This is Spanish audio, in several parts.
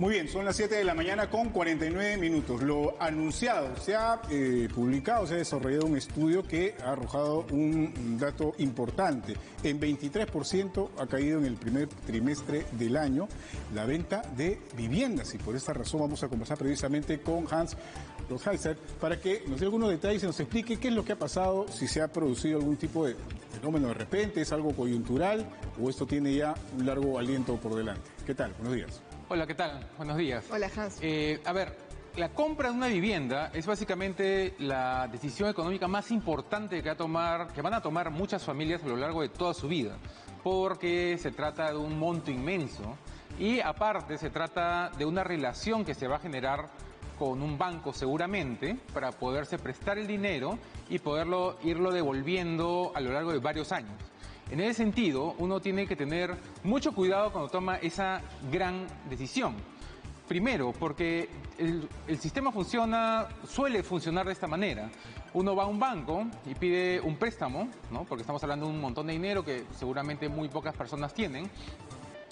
Muy bien, son las 7 de la mañana con 49 minutos. Lo anunciado, se ha publicado, se ha desarrollado un estudio que ha arrojado un dato importante. En 23% ha caído en el primer trimestre del año la venta de viviendas y por esta razón vamos a conversar precisamente con Hans Rotsheiser para que nos dé algunos detalles y nos explique qué es lo que ha pasado, si se ha producido algún tipo de fenómeno de repente, es algo coyuntural o esto tiene ya un largo aliento por delante. ¿Qué tal? Buenos días. Hola, ¿qué tal? Buenos días. Hola, Hans. A ver, la compra de una vivienda es básicamente la decisión económica más importante que van a tomar muchas familias a lo largo de toda su vida, porque se trata de un monto inmenso y aparte se trata de una relación que se va a generar con un banco seguramente para poderse prestar el dinero y irlo devolviendo a lo largo de varios años. En ese sentido, uno tiene que tener mucho cuidado cuando toma esa gran decisión. Primero, porque el sistema suele funcionar de esta manera. Uno va a un banco y pide un préstamo, ¿no? Porque estamos hablando de un montón de dinero que seguramente muy pocas personas tienen.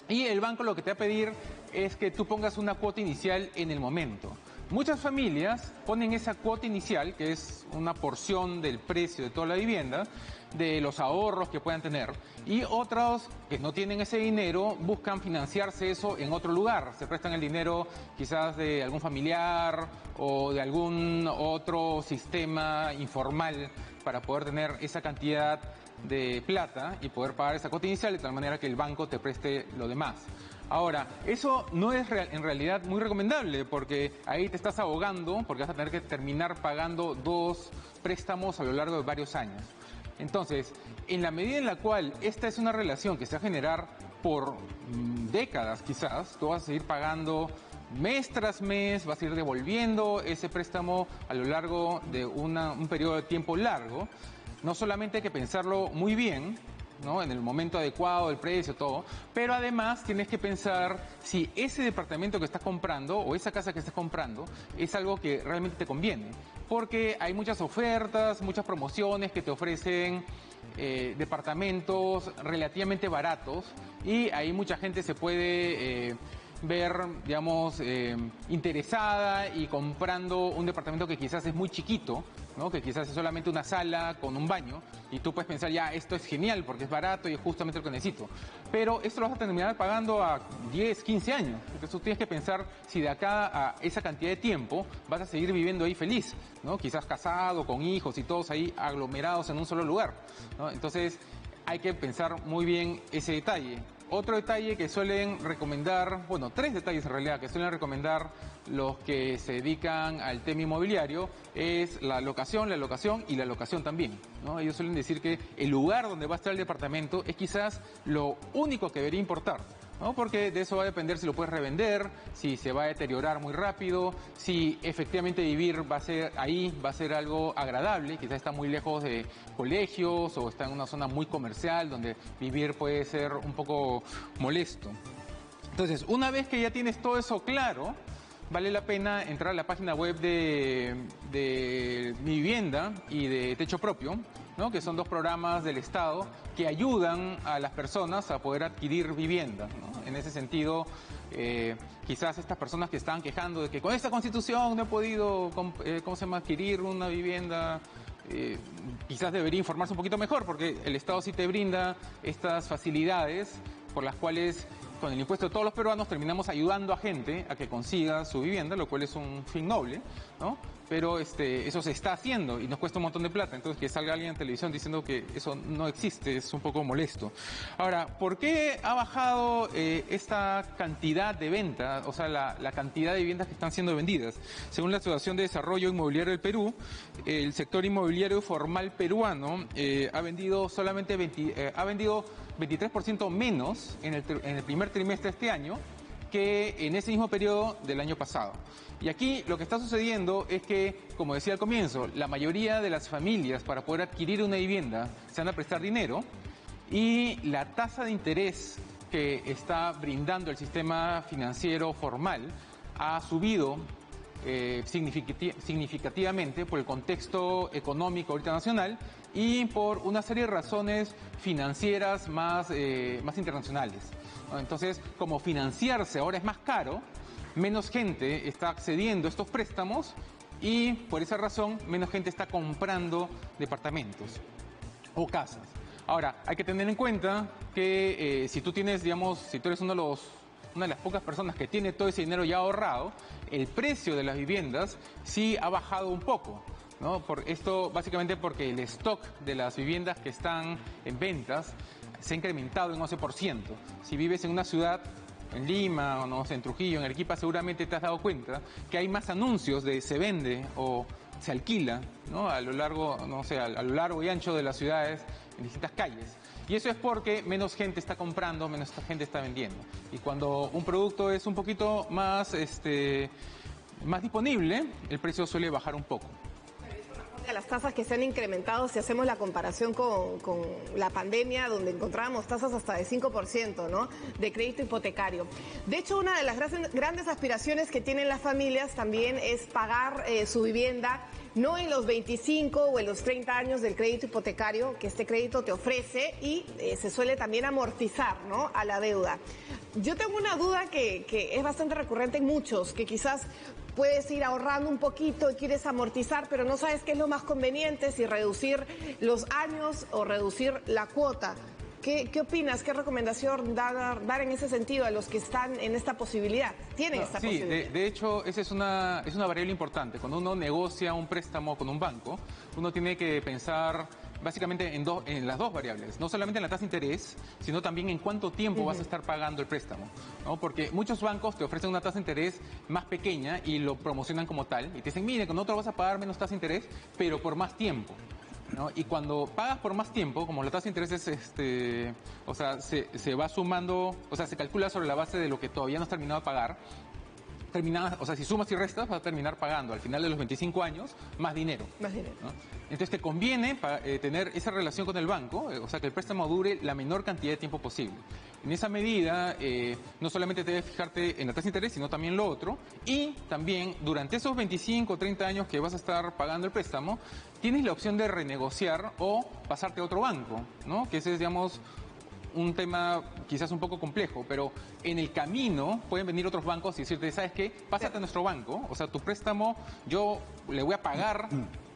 Y el banco lo que te va a pedir es que tú pongas una cuota inicial en el momento. Muchas familias ponen esa cuota inicial, que es una porción del precio de toda la vivienda, de los ahorros que puedan tener, y otros que no tienen ese dinero buscan financiarse eso en otro lugar. Se prestan el dinero quizás de algún familiar o de algún otro sistema informal para poder tener esa cantidad de plata y poder pagar esa cuota inicial de tal manera que el banco te preste lo demás. Ahora, eso no es en realidad muy recomendable porque ahí te estás ahogando porque vas a tener que terminar pagando 2 préstamos a lo largo de varios años. Entonces, en la medida en la cual esta es una relación que se va a generar por décadas quizás, tú vas a seguir pagando mes tras mes, vas a ir devolviendo ese préstamo a lo largo de un periodo de tiempo largo. No solamente hay que pensarlo muy bien, ¿no? En el momento adecuado, el precio, todo, pero además tienes que pensar si ese departamento que estás comprando o esa casa que estás comprando es algo que realmente te conviene, porque hay muchas ofertas, muchas promociones que te ofrecen departamentos relativamente baratos y ahí mucha gente se puede ver, digamos, interesada y comprando un departamento que quizás es muy chiquito, ¿no? Que quizás es solamente una sala con un baño y tú puedes pensar, ya, esto es genial porque es barato y es justamente lo que necesito. Pero esto lo vas a terminar pagando a 10, 15 años. Entonces tú tienes que pensar si de acá a esa cantidad de tiempo vas a seguir viviendo ahí feliz, ¿no? Quizás casado, con hijos y todos ahí aglomerados en un solo lugar, ¿no? Entonces hay que pensar muy bien ese detalle. Otro detalle que suelen recomendar, bueno, 3 detalles en realidad que suelen recomendar los que se dedican al tema inmobiliario es la locación y la locación también, ¿no? Ellos suelen decir que el lugar donde va a estar el departamento es quizás lo único que debería importar, ¿no? Porque de eso va a depender si lo puedes revender, si se va a deteriorar muy rápido, si efectivamente vivir va a ser algo agradable, quizás está muy lejos de colegios o está en una zona muy comercial donde vivir puede ser un poco molesto. Entonces, una vez que ya tienes todo eso claro, vale la pena entrar a la página web de Mi Vivienda y de Techo Propio, ¿no? Que son 2 programas del Estado que ayudan a las personas a poder adquirir vivienda, ¿no? En ese sentido, quizás estas personas que estaban quejando de que con esta Constitución no he podido adquirir una vivienda, quizás debería informarse un poquito mejor porque el Estado sí te brinda estas facilidades por las cuales con el impuesto de todos los peruanos terminamos ayudando a gente a que consiga su vivienda, lo cual es un fin noble, ¿no? Pero eso se está haciendo y nos cuesta un montón de plata. Entonces, que salga alguien en televisión diciendo que eso no existe es un poco molesto. Ahora, ¿por qué ha bajado esta cantidad de ventas, o sea, la cantidad de viviendas que están siendo vendidas? Según la Asociación de Desarrollo Inmobiliario del Perú, el sector inmobiliario formal peruano ha vendido 23% menos en el primer trimestre de este año que en ese mismo periodo del año pasado. Y aquí lo que está sucediendo es que, como decía al comienzo, la mayoría de las familias para poder adquirir una vivienda se van a prestar dinero y la tasa de interés que está brindando el sistema financiero formal ha subido significativamente por el contexto económico ahorita nacional y por una serie de razones financieras más internacionales. Entonces, como financiarse ahora es más caro, menos gente está accediendo a estos préstamos y por esa razón menos gente está comprando departamentos o casas. Ahora, hay que tener en cuenta que si tú tienes, digamos, si tú eres una de las pocas personas que tiene todo ese dinero ya ahorrado, el precio de las viviendas sí ha bajado un poco, ¿no? Por esto, básicamente porque el stock de las viviendas que están en ventas se ha incrementado en 11%. Si vives en una ciudad, en Lima, o no sé, en Trujillo, en Arequipa, seguramente te has dado cuenta que hay más anuncios de se vende o se alquila, ¿no? A lo largo, no sé, a lo largo y ancho de las ciudades, en distintas calles. Y eso es porque menos gente está comprando, menos gente está vendiendo. Y cuando un producto es un poquito más, más disponible, el precio suele bajar un poco. A las tasas que se han incrementado, si hacemos la comparación con la pandemia, donde encontrábamos tasas hasta de 5%, ¿no?, de crédito hipotecario. De hecho, una de las grandes aspiraciones que tienen las familias también es pagar su vivienda no en los 25 o en los 30 años del crédito hipotecario que este crédito te ofrece, y se suele también amortizar, ¿no?, a la deuda. Yo tengo una duda que es bastante recurrente en muchos, que quizás puedes ir ahorrando un poquito y quieres amortizar, pero no sabes qué es lo más conveniente, si reducir los años o reducir la cuota. ¿Qué opinas? ¿Qué recomendación dar en ese sentido a los que están en esta posibilidad? ¿Tienen esta posibilidad? De hecho, esa es una variable importante. Cuando uno negocia un préstamo con un banco, uno tiene que pensar básicamente en las dos variables, no solamente en la tasa de interés, sino también en cuánto tiempo vas a estar pagando el préstamo, ¿no? Porque muchos bancos te ofrecen una tasa de interés más pequeña y lo promocionan como tal, y te dicen, mire, con otro vas a pagar menos tasa de interés, pero por más tiempo, ¿no? Y cuando pagas por más tiempo, como la tasa de interés es, o sea, se va sumando, o sea, se calcula sobre la base de lo que todavía no has terminado de pagar, o sea, si sumas y restas, vas a terminar pagando al final de los 25 años más dinero. Más dinero. ¿No? Entonces te conviene tener esa relación con el banco, o sea, que el préstamo dure la menor cantidad de tiempo posible. En esa medida, no solamente debes fijarte en la tasa de interés, sino también lo otro, y también durante esos 25 o 30 años que vas a estar pagando el préstamo, tienes la opción de renegociar o pasarte a otro banco, ¿no? Que ese es, digamos, un tema quizás un poco complejo, pero en el camino pueden venir otros bancos y decirte, ¿sabes qué? Pásate a nuestro banco, o sea, tu préstamo, yo le voy a pagar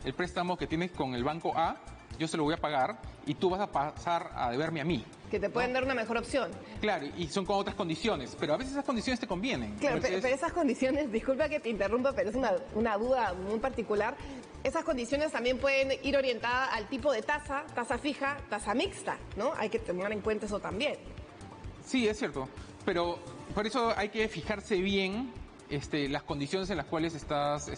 el préstamo que tienes con el banco A, yo se lo voy a pagar y tú vas a pasar a deberme a mí. Que te pueden dar una mejor opción. Claro, y son con otras condiciones, pero a veces esas condiciones te convienen. Claro, Entonces, pero esas condiciones, disculpa que te interrumpa, pero es una duda muy particular. Esas condiciones también pueden ir orientadas al tipo de tasa fija, tasa mixta, ¿no? Hay que tener en cuenta eso también. Sí, es cierto, pero por eso hay que fijarse bien las condiciones en las cuales estás,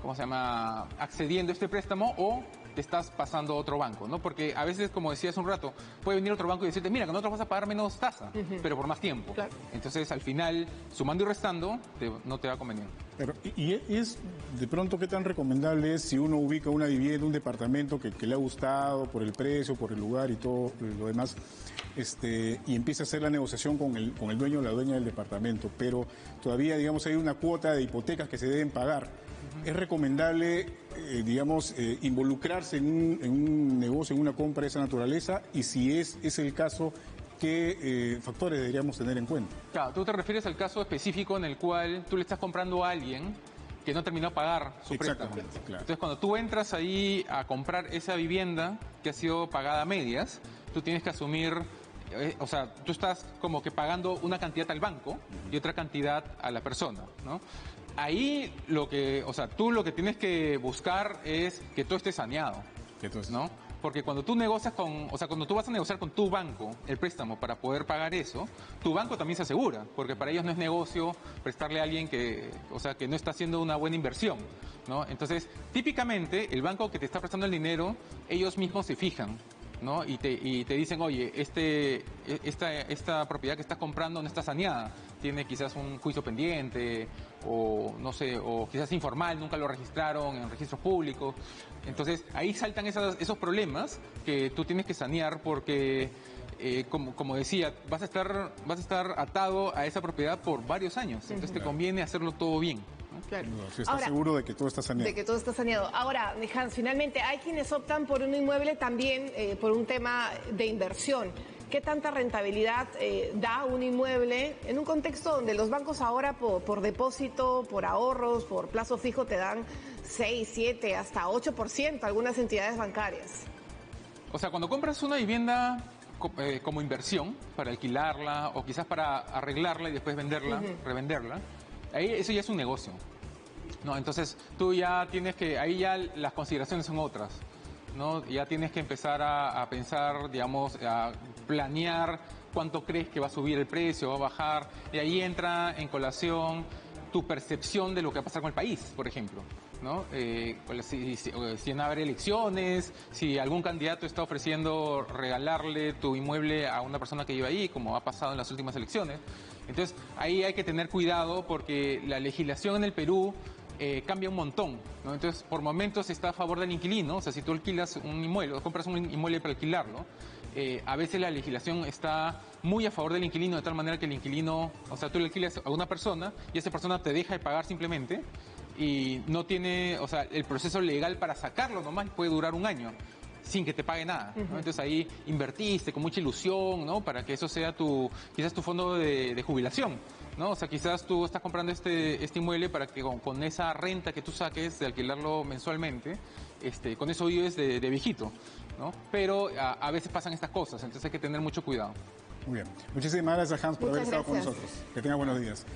¿cómo se llama?, accediendo a este préstamo o te estás pasando a otro banco, ¿no? Porque a veces, como decía hace un rato, puede venir otro banco y decirte, mira, con nosotros vas a pagar menos tasa, pero por más tiempo. Claro. Entonces, al final, sumando y restando, no te va a convenir. Pero, y es, de pronto, ¿qué tan recomendable es si uno ubica una vivienda, un departamento que le ha gustado por el precio, por el lugar y todo lo demás, y empieza a hacer la negociación con el dueño o la dueña del departamento, pero todavía, digamos, hay una cuota de hipotecas que se deben pagar? ¿Es recomendable, involucrarse en un negocio, en una compra de esa naturaleza? Y si es el caso, ¿qué factores deberíamos tener en cuenta? Claro, tú te refieres al caso específico en el cual tú le estás comprando a alguien que no terminó de pagar su préstamo. Exactamente, claro. Entonces, cuando tú entras ahí a comprar esa vivienda que ha sido pagada a medias, tú tienes que asumir, o sea, tú estás como que pagando una cantidad al banco y otra cantidad a la persona, ¿no? Ahí tú lo que tienes que buscar es que todo esté saneado, ¿no? Porque cuando tú negocias cuando tú vas a negociar con tu banco el préstamo para poder pagar eso, tu banco también se asegura, porque para ellos no es negocio prestarle a alguien que no está haciendo una buena inversión, ¿no? Entonces, típicamente, el banco que te está prestando el dinero, ellos mismos se fijan, ¿no? Y te dicen, oye, esta propiedad que estás comprando no está saneada, tiene quizás un juicio pendiente, o no sé, o quizás informal, nunca lo registraron en registros públicos. Entonces, ahí saltan esos problemas que tú tienes que sanear porque, como decía, vas a estar atado a esa propiedad por varios años. Entonces, te conviene hacerlo todo bien. Claro. Si estás seguro de que todo está saneado. De que todo está saneado. Ahora, Hans, finalmente, hay quienes optan por un inmueble también por un tema de inversión. qué tanta rentabilidad da un inmueble en un contexto donde los bancos ahora por depósito, por ahorros, por plazo fijo te dan 6, 7, hasta 8% algunas entidades bancarias. O sea, cuando compras una vivienda como inversión para alquilarla o quizás para arreglarla y después venderla, revenderla, ahí eso ya es un negocio, ¿no? Entonces tú ya tienes que, ahí ya las consideraciones son otras, ¿no? Ya tienes que empezar a pensar, digamos, a planear cuánto crees que va a subir el precio, va a bajar, y ahí entra en colación tu percepción de lo que va a pasar con el país, por ejemplo, ¿no? Si van a haber elecciones, si algún candidato está ofreciendo regalarle tu inmueble a una persona que vive ahí, como ha pasado en las últimas elecciones. Entonces, ahí hay que tener cuidado porque la legislación en el Perú cambia un montón, ¿no? Entonces, por momentos está a favor del inquilino, o sea, si tú alquilas un inmueble o compras un inmueble para alquilarlo, a veces la legislación está muy a favor del inquilino, de tal manera que el inquilino, o sea, tú le alquilas a una persona y esa persona te deja de pagar simplemente y no tiene, o sea, el proceso legal para sacarlo nomás puede durar un año sin que te pague nada, ¿no? Entonces ahí invertiste con mucha ilusión, ¿no? Para que eso sea quizás tu fondo de jubilación, ¿no? O sea, quizás tú estás comprando este inmueble para que con esa renta que tú saques de alquilarlo mensualmente, con eso vives de viejito, ¿no? Pero a veces pasan estas cosas, entonces hay que tener mucho cuidado. Muy bien. Muchísimas gracias, Hans, por haber estado con nosotros. Que tenga buenos días.